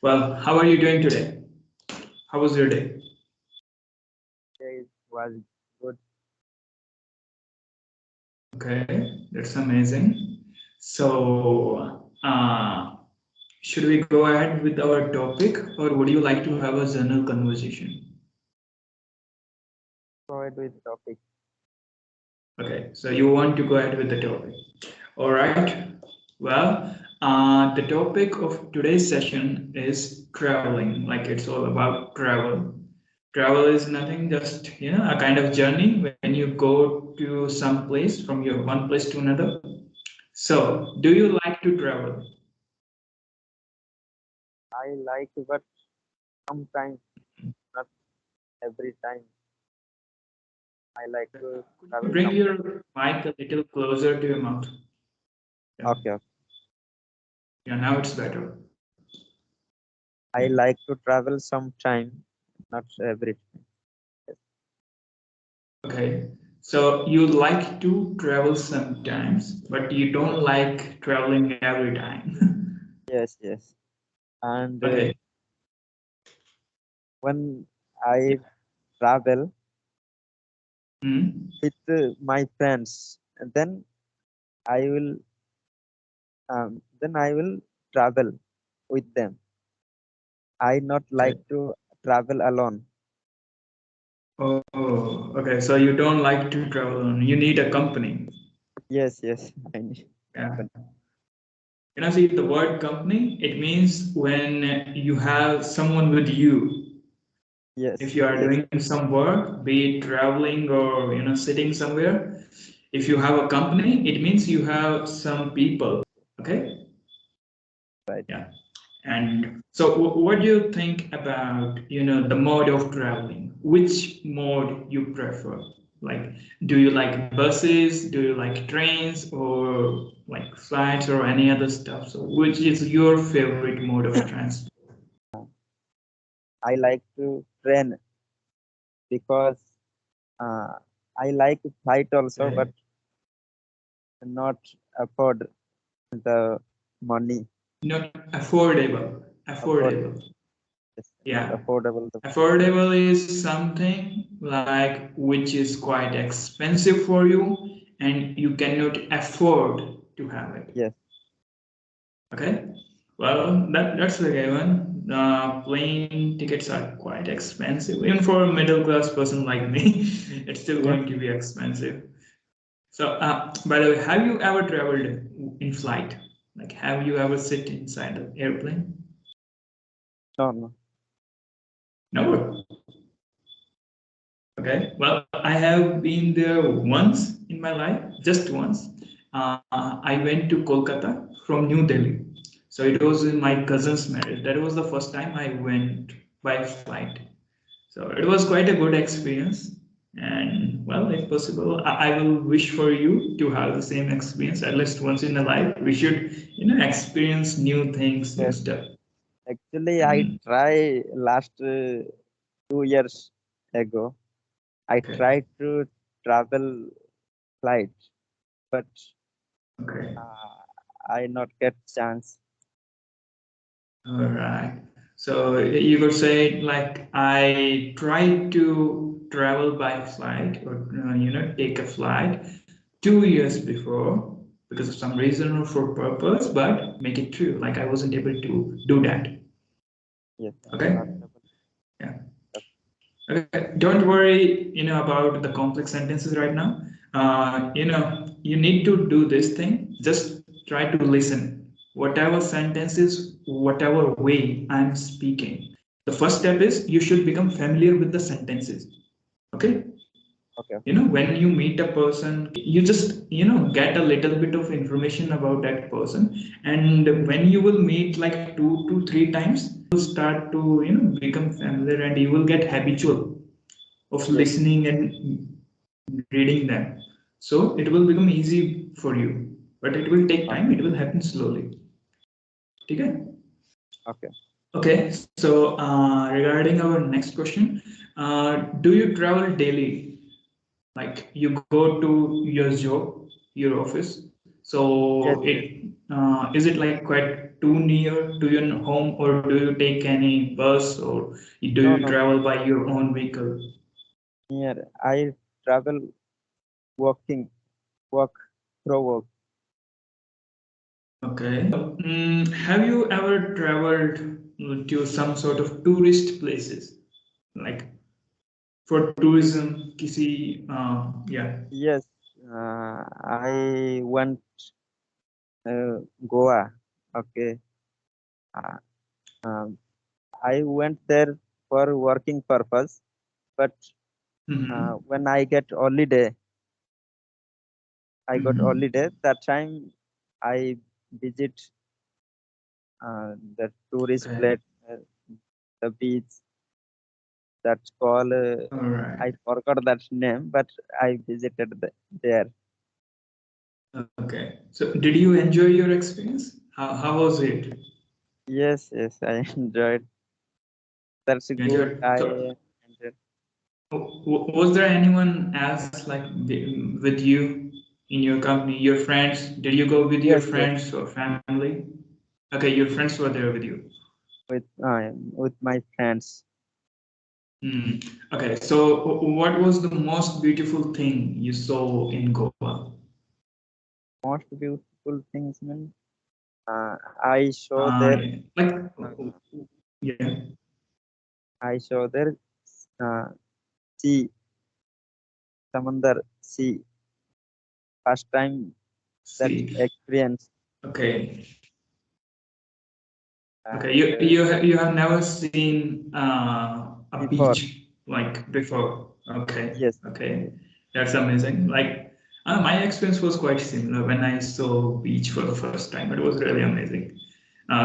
Well, how are you doing today? How was your day? It was good. Okay, that's amazing. So, should we go ahead with our topic, or would you like to have a general conversation? Go ahead with topic. Okay, so you want to go ahead with the topic. All right. Well, the topic of today's session is traveling. Like it's all about travel. Travel is nothing, just a kind of journey when you go to some place from your one place to another. So, do you like to travel? I like, but sometimes, not every time. I like to Could you travel bring sometimes. your mic a little closer to your mouth? Yeah, Okay, okay. yeah, now it's better. I like to travel sometime, not every time. Yes, Okay, so you like to travel sometimes, but you don't like traveling every time. yes. Yes. And Okay. when I travel Hmm. with my friends, I will, then I will travel with them. I not Okay. like to travel alone. Oh, okay. So you don't like to travel alone. You need a company. Yes, yes. I need Yeah. company. See the word company, it means when you have someone with you. If Yes, you are yes, doing some work, be it traveling or sitting somewhere, if you have a company, it means you have some people. Okay. right. Yeah. And so, what do you think about the mode of traveling? Which mode you prefer? Like, do you like buses? Do you like trains, or like flights, or any other stuff? So, which is your favorite mode of transport? I like to train because uh, I like flight also, but Okay. not afford the money. Not affordable. Afford Affordable. It's not Yeah. affordable. Affordable is something like which is quite expensive for you, and you cannot afford to have it. Yes, Okay. Well, that's the given. Plane tickets are quite expensive. Even for a middle class person like me, it's still yes. going to be expensive. So, by the way, have you ever traveled in flight? Like, have you ever sit inside an airplane? No, no. No. Okay. Well, I have been there once in my life, just once. I went to Kolkata from New Delhi. So it was in my cousin's marriage. That was the first time I went by flight. So it was quite a good experience. And well, if possible, I will wish for you to have the same experience at least once in a life. We should, experience new things, new Yes. stuff. Actually, I Mm, try last 2 years ago. I okay. tried to travel flight, but Okay. uh, I not get chance. All right. So you could say like I tried to travel by flight or take a flight 2 years before because of some reason or for purpose, but make it true. Like I wasn't able to do that. Yes, Okay. not able. Yeah. Okay. Don't worry, about the complex sentences right now. You need to do this thing. Just try to listen. Whatever sentences, whatever way I'm speaking. The first step is you should become familiar with the sentences. Okay. Okay, When you meet a person, you just get a little bit of information about that person, and when you will meet like 2 to 3 times, you will start to become familiar, and you will get habitual of yes. listening and reading them. So it will become easy for you, but it will take time. It will happen slowly. Okay. Okay. Okay. So regarding our next question, do you travel daily? Like you go to your job, your office. So Yes, yes. is it like quite too near to your home, or do you take any bus, or do No, you no, travel by your own vehicle? near. I travel walking, walk through walk. Okay. Have you ever traveled to some sort of tourist places, like for tourism? Kisi, yeah. Yes, I went Goa. Okay. Uh, um, I went there for working purpose, but Mm-hmm. when I got Mm-hmm. holiday. That time I visit the tourist Okay. place, uh, the beach. That's called. All right. I forgot that name, but I visited there. Okay. So, did you enjoy your experience? How was it? Yes, yes, I enjoyed. That's You good. enjoyed. I So, enjoyed. was there anyone else like with you in your company? Your friends? Did you go with your Yes, yes, friends or family? Okay, your friends were there with you. with my friends. Hmm. Okay, so what was the most beautiful thing you saw in Goa? Most beautiful things, man. I saw Uh, there. like, Uh, yeah, I saw there. Uh, sea, Samandar sea. First time that see, experience. okay, okay. And You have never seen a before, beach like before. Okay, yes, okay, that's amazing. Like, my experience was quite similar when I saw beach for the first time. It was really amazing.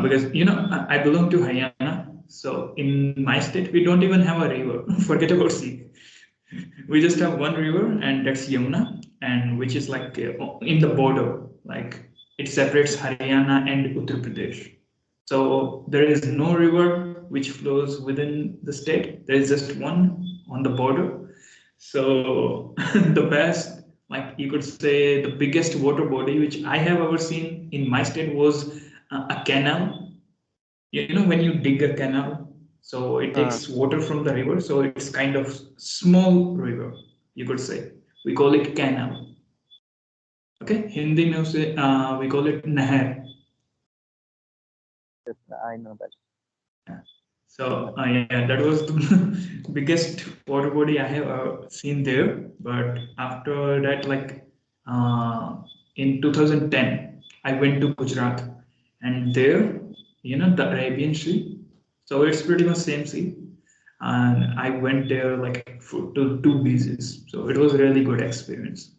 Because I belong to Haryana, so in my state we don't even have a river. Forget about sea. We just have one river, and that's Yamuna, and which is like in the border, like it separates Haryana and Uttar Pradesh. So there is no river which flows within the state. There is just one on the border. So the best, like you could say, the biggest water body which I have ever seen in my state was a canal. When you dig a canal, so it uh, takes water from the river, so it's kind of small river, you could say. We call it canal. Okay, Hindi में उसे we call it नहर. yes, I know that. Yeah. So yeah, that was the biggest water body I have seen there. But after that, like in 2010, I went to Gujarat, and there, the Arabian Sea. So it's pretty much same sea, and I went there like to two beaches. So it was a really good experience.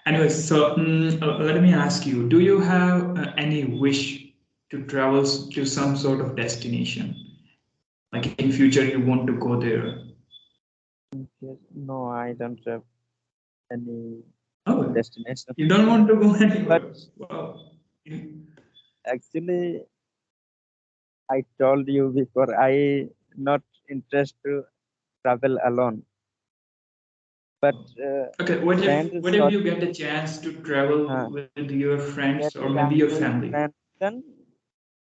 Anyways, so let me ask you: do you have any wish to travel to some sort of destination? Like in future, you want to go there? Yes, no, I don't have any Oh, destination. you don't want to go But anywhere? Wow. actually, I told you before, I not interested to travel alone. But Okay, what if friends, you get a chance to travel uh, with your friends get or maybe chance your with family? friends, then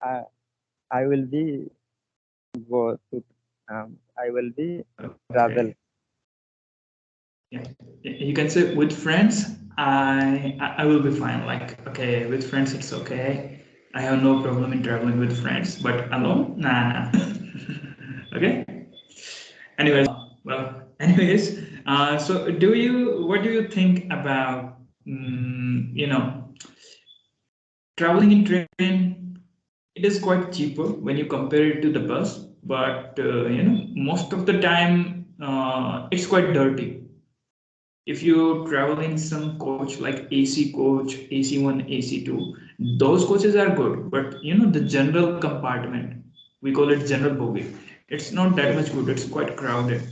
I, I will be go to, I will be travel. Okay. Yeah, you can say with friends, I will be fine. Like, okay, with friends it's okay. I have no problem in traveling with friends, but alone, nah, nah. Okay. Anyways, anyways, so what do you think about, traveling in train? It is quite cheaper when you compare it to the bus, but most of the time it's quite dirty. If you travel in some coach like AC coach, AC1, AC2, those coaches are good, but the general compartment, we call it general bogie, it's not that Yes, much good. It's quite crowded.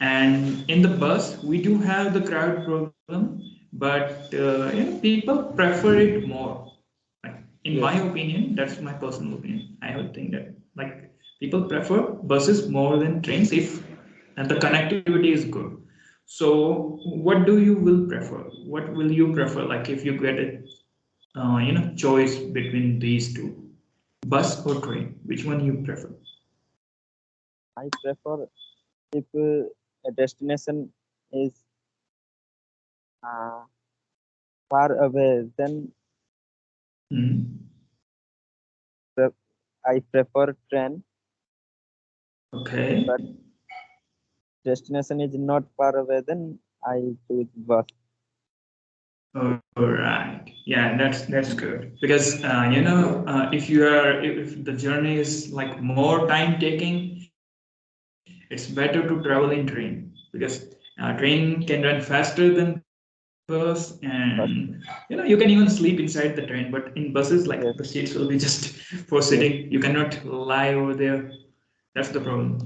And in the bus, we do have the crowd problem, but people prefer it more. Like, in my yes, opinion, that's my personal opinion. I would think that like people prefer buses more than trains if and the connectivity is good. So, what do you will prefer? What will you prefer? Like, if you get it, choice between these two, bus or train. Which one you prefer? I prefer if a destination is uh, far away, then Hmm. pre- I prefer train. Okay. But destination is not far away, then I choose bus. All right. Yeah, that's good because if the journey is like more time taking, it's better to travel in train because train can run faster than bus, and Bus, you can even sleep inside the train. But in buses, like the yes, seats will be just for sitting. yes. You cannot lie over there. That's the problem.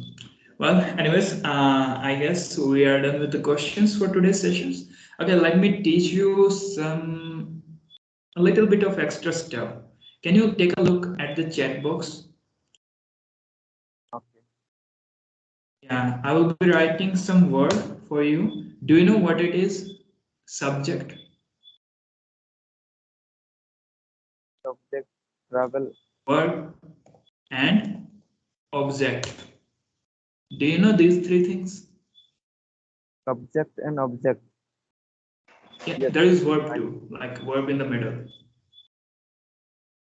Well, anyways, I guess we are done with the questions for today's sessions. Okay, let me teach you a little bit of extra stuff. Can you take a look at the chat box? Okay. Yeah, I will be writing some word for you. Do you know what it is? Subject, Subject, travel, verb, and object. Do you know these three things? subject and object. Yeah, Yes, there is verb I too, like verb in the middle.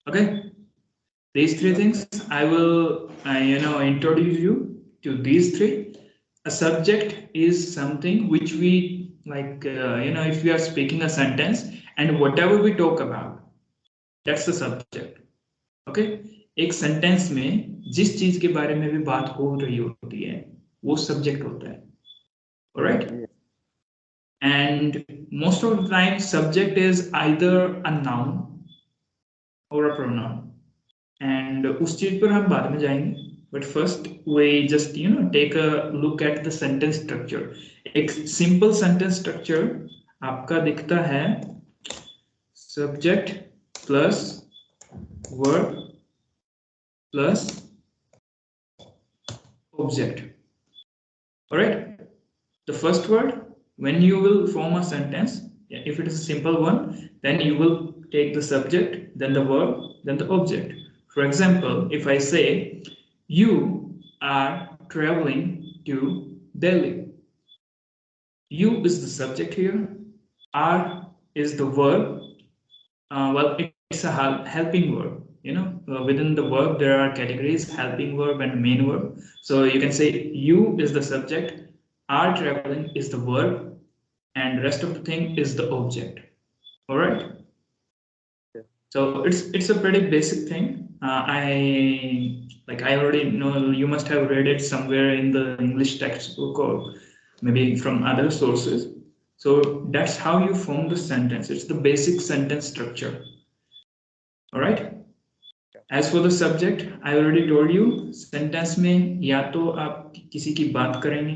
Okay, these three okay. things I will, introduce you to these three. A subject is something which we like, if we are speaking a sentence and whatever we talk about, that's the subject. Okay एक sentence में जिस चीज के बारे में भी बात हो रही होती है वो सब्जेक्ट होता है right Yes, and most of the time subject is either a noun और अ प्रोनाउन एंड उस चीज पर हम बाद में जाएंगे but first we just take a look at the sentence structure एक सिंपल सेंटेंस स्ट्रक्चर आपका दिखता है subject plus verb plus object alright. The first word, when you will form a sentence, if it is a simple one, then you will take the subject, then the verb, then the object. For example, if I say, you are traveling to Delhi, you is the subject here, are is the verb. Well, it's a helping verb. Within the verb there are categories: helping verb and main verb. So you can say you is the subject, are traveling is the verb, and rest of the thing is the object. All right. yes. So it's a pretty basic thing. I already know you must have read it somewhere in the English textbook or maybe from other sources. So that's how you form the sentence. It's the basic sentence structure. All right. As for the subject, I already told you sentence में या तो आप किसी की बात करेंगे.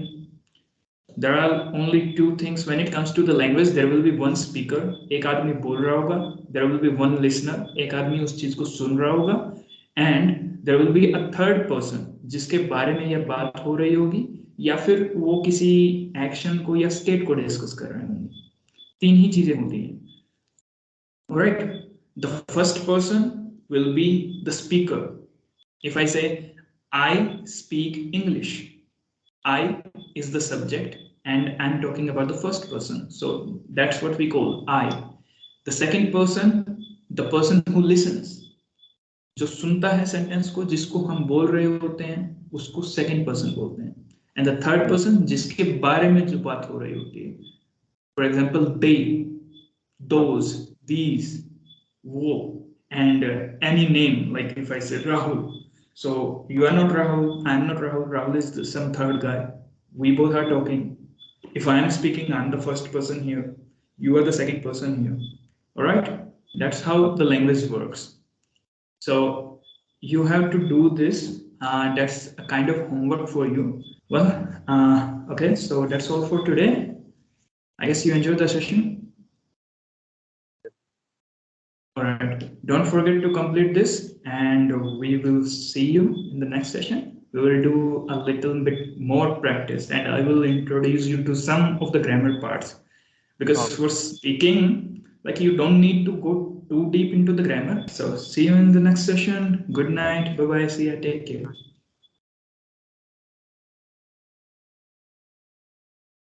There are only two things when it comes to the language. There will be one speaker, एक आदमी बोल रहा होगा. There will be one listener, एक आदमी उस चीज को सुन रहा होगा. And there will be a third person जिसके बारे में यह बात हो रही होगी या फिर वो किसी एक्शन को या स्टेट को डिस्कस कर रहे होंगे. तीन ही चीजें होती हैं. Alright, the first person will be the speaker. If I say, I speak English, I is the subject and I'm talking about the first person. So that's what we call I. The second person, the person who listens. जो सुनता है sentence को जिसको हम बोल रहे होते हैं उसको सेकंड पर्सन बोलते हैं. एंड द थर्ड पर्सन जिसके बारे में जो बात हो रही होती है. For example they, those, these, wo, and any name. Like if I say Rahul, so you are not Rahul, I am not Rahul. Rahul is some third guy. We both are talking. If I am speaking, I am the first person here. You are the second person here. All right. That's how the language works. So you have to do this. That's a kind of homework for you. Well, okay. So that's all for today. I guess you enjoyed the session. All right. Don't forget to complete this, and we will see you in the next session. We will do a little bit more practice, and I will introduce you to some of the grammar parts. Because Okay. for speaking, like you don't need to go too deep into the grammar. So see you in the next session. Good night. Bye bye. See ya. Take care.